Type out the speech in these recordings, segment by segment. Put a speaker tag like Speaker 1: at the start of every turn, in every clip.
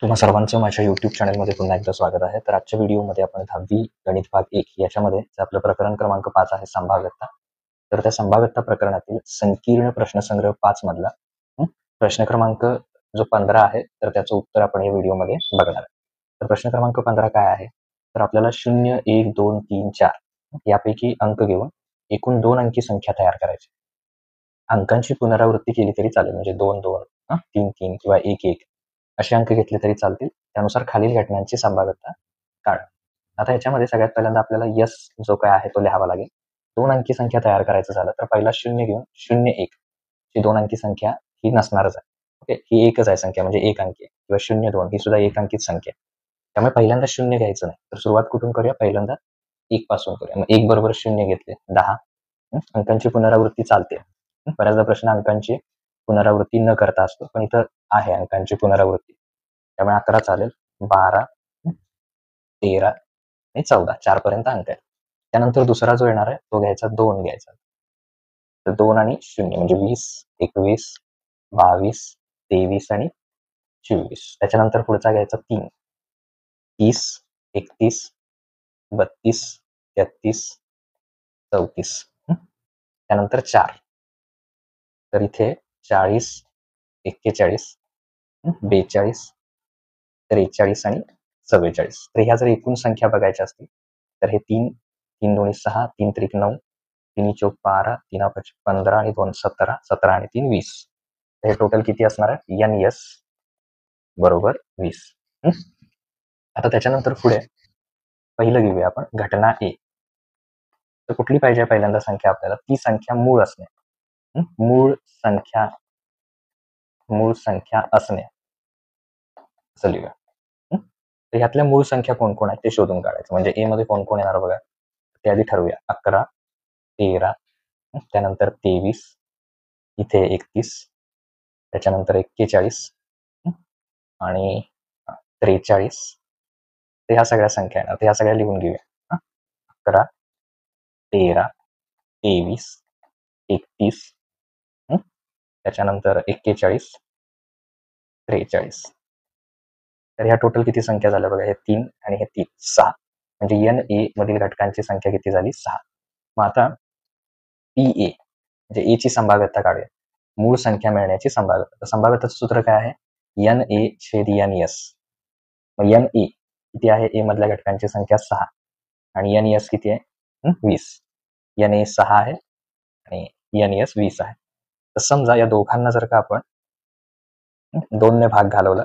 Speaker 1: तुम्हा सर्वांचं माझ्या YouTube चॅनलमध्ये पुन्हा एकदा स्वागत आहे. तर आजच्या व्हिडिओमध्ये आपण 10वी गणित भाग 1 याच्यामध्ये जे आपलं प्रकरण क्रमांक 5 आहे संभाव्यता. तर त्या संभाव्यता प्रकरणातील संकीर्ण प्रश्नसंग्रह 5 मधला प्रश्न क्रमांक जो 15 आहे, तर त्याचं उत्तर आपण या व्हिडिओमध्ये बघणार आहे. तर प्रश्न क्रमांक 15 काय आहे? तर आपल्याला 0, 1, 2, 3, 4 यापैकी अंक घेऊन एकूण 2 अंकी संख्या तयार करायची. अंकांची पुनरावृत्ती केली तरी चालेल, म्हणजे 2, 2, 3, 3 किंवा 1, 1 असे अंक घेतले तरी चालतील. त्यानुसार खालील घटनांची संभाव्यता काढ. आता याच्यामध्ये सगळ्यात पहिल्यांदा आपल्याला यस जो काय आहे तो लिहावा लागेल. 2 अंकी संख्या तयार करायचं झालं तर पहिला 0 घेऊन 0, 1 ही 2 अंकी संख्या ही नसणारच आहे. ओके, ही एकच आहे संख्या, म्हणजे 1 अंकी किंवा 0, 2 ही सुद्धा 1 अंकीच संख्या. त्यामुळे पहिल्यांदा 0 घ्यायचं नाही. तर सुरुवात कुठून करूया? पहिल्यांदा 1 पासून करूया. मग 1 बरोबर 0 घेतले 10. अंकांची पुनरावृत्ती चालते. बऱ्याचदा प्रश्न अंकांची पुनरावृत्ती न करता असतो, पण इथं आहे अंकांची पुनरावृत्ती. त्यामुळे 11 चालेल, 12, 13 आणि 14 4 पर्यंत अंक आहेत. त्यानंतर दुसरा जो येणार आहे तो घ्यायचा 2 घ्यायचा. तर 2 आणि 0 म्हणजे 20, 21, 22, 23 आणि 24. त्याच्यानंतर पुढचा घ्यायचा 3, 30, 31, 32, 33, 34. त्यानंतर 4. तर इथे 40, 41, 42, 43 आणि 44. तर ह्या जर एकूण संख्या बघायच्या असतील तर हे 3, 3 दोन्ही 6, 3 त्रिक 9, 3 चौक 12, 3 5 15 आणि 2 17, 17 आणि 3 20. हे टोटल किती असणार आहे? NS बरोबर 20. आता त्याच्यानंतर पुढे पहिलं घेऊया आपण घटना ए. तर कुठली पाहिजे पहिल्यांदा संख्या आपल्याला? ती संख्या मूळ असणे. मूळ संख्या असणे असं लिहूया. तर ह्यातल्या मूळ संख्या कोण कोण आहेत ते शोधून काढायचं. म्हणजे ए मध्ये कोण कोण येणार बघा, ते आधी ठरवूया. 11, 13, त्यानंतर 23, इथे 31, त्याच्यानंतर 41 आणि 43. तर ह्या सगळ्या संख्या येणार. तर ह्या सगळ्या लिहून घेऊया. 11, 13, 23, 31, त्याच्यानंतर 41, 43. तर ह्या टोटल किती संख्या झाल्या बघा? हे 3 आणि हे 3 6. म्हणजे NA मधील घटकांची संख्या किती झाली? 6. मग आता PA म्हणजे ए ची संभाव्यता काढूया. मूळ संख्या मिळण्याची संभाव्यता. तर संभाव्यताचं सूत्र काय आहे? NA छेद NS. मग NA किती आहे? ए मधल्या घटकांची संख्या 6 आणि NS किती आहे? 20. NA 6 आहे आणि NS 20 आहे. तर समजा या दोघांना जर का आपण 2 ने भाग घालवला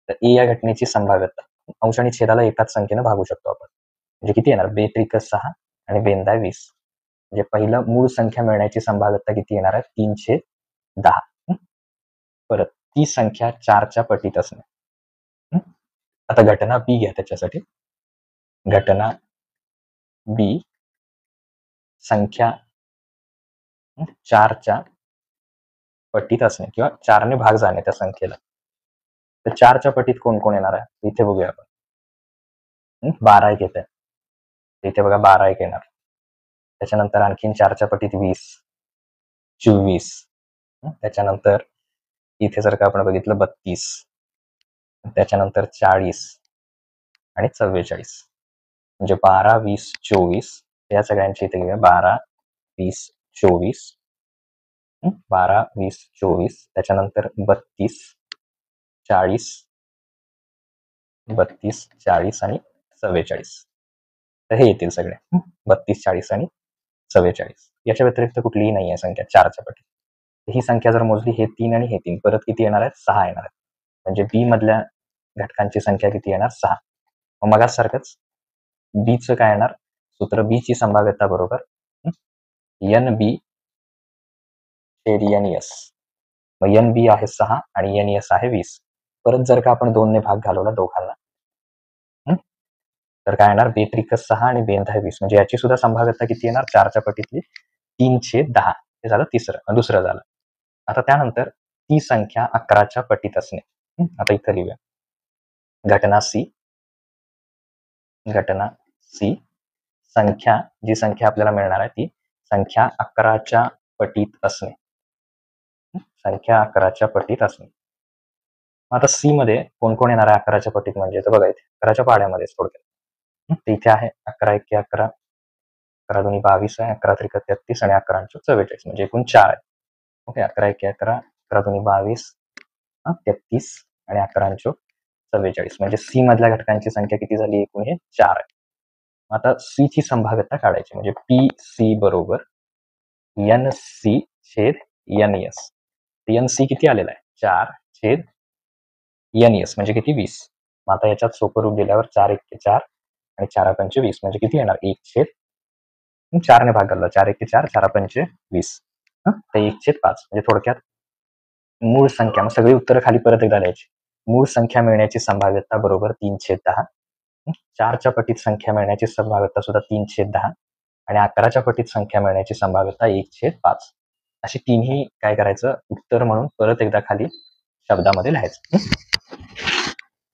Speaker 1: तर ए या घटनेची संभाव्यता अंश आणि छेदाला एकाच संख्येनं भागू शकतो आपण. म्हणजे किती येणार? 2 त्रिक 6 आणि 2 दा 20. म्हणजे पहिलं मूळ संख्या मिळण्याची संभाव्यता किती येणार आहे? 3/10. परत ती संख्या 4च्या पटीत असणे. आता घटना बी घ्या. त्याच्यासाठी घटना बी संख्या 4च्या पटीत असणे किंवा 4 ने भाग जाणे त्या संख्येला. तर 4च्या पटीत कोण कोण येणार आहे? इथे बघूया आपण. 12 एक येते. इथे बघा 12 एक येणार. त्याच्यानंतर आणखीन 4च्या पटीत 20, 24. त्याच्यानंतर इथे जर का आपण बघितलं 32, त्याच्यानंतर 40 आणि 44. म्हणजे 12, 20, 24 या सगळ्यांची इथे घेऊया. 12, 20, 24, 12, 20, 24. त्याच्यानंतर 32, 40, 32, 40 आणि 44. तर हे येतील सगळे 32, 40 आणि 44. याच्या व्यतिरिक्त कुठलीही नाही आहे संख्या 4च्या पटीत. ही संख्या जर मोजली, हे 3 आणि हे 3 परत किती येणार आहेत? 6 येणार आहेत. म्हणजे बी मधल्या घटकांची संख्या किती येणार? 6. मग मगासारखंच बीचं काय येणार? सूत्र बी ची संभाव्यता बरोबर NB छेद NS. मग NB आहे 6 आणि NS आहे 20. परत जर का आपण 2 ने भाग घालवला दोघांना तर काय येणार? 2 त्रिक 6 आणि 2 दा 20. म्हणजे याची सुद्धा संभाव्यता किती येणार? 4च्या पटीतली 3/10. हे झालं दुसरं झालं. आता त्यानंतर ती संख्या 11च्या पटीत असणे. आता इथं लिहूया. घटना सी संख्या, जी संख्या आपल्याला मिळणार आहे ती संख्या 11च्या पटीत असणे. संख्या 11च्या पटीत असणे. आता सी मध्ये कोण कोण येणार आहे 11च्या पटीत, म्हणजे तर बघा इथे 11च्या पाड्यामध्ये थोडक्यात. तर इथे आहे 11 एके 11, 11 दोन्ही 22 आहे, 11 त्रिक 33 आणि 11 44, म्हणजे एकूण 4 आहे. ओके, 11 एके 11, 11 दोन्ही 22, 33 आणि 11 44, म्हणजे सी मधल्या घटकांची संख्या किती झाली एकूण, हे 4 आहे. आता सी ची संभाव्यता काढायची, म्हणजे पी सी बरोबर एन सी छेद एन एस. एन सी किती आलेला आहे 4 छेद एन एस म्हणजे किती 20. मग आता याच्यात सोपं रूप दिल्यावर 4 1 4 आणि 4 पंचे 20 म्हणजे किती येणार 1 छेद 4 ने भाग घालला, 4 1 4, 4 पंचे 20, तर 1 छेद 5. म्हणजे थोडक्यात मूळ संख्या, मग सगळी उत्तरं खाली परत एकदा लिहायची. मूळ संख्या मिळण्याची संभाव्यता बरोबर 3 छेद 10. 4च्या पटीत संख्या मिळण्याची संभाव्यता सुद्धा 3 छेद 10 आणि 11च्या पटीत संख्या मिळण्याची संभाव्यता 1 छेद 5. अशी तिन्ही काय करायचं उत्तर म्हणून परत एकदा खाली शब्दामध्ये लिहायचं.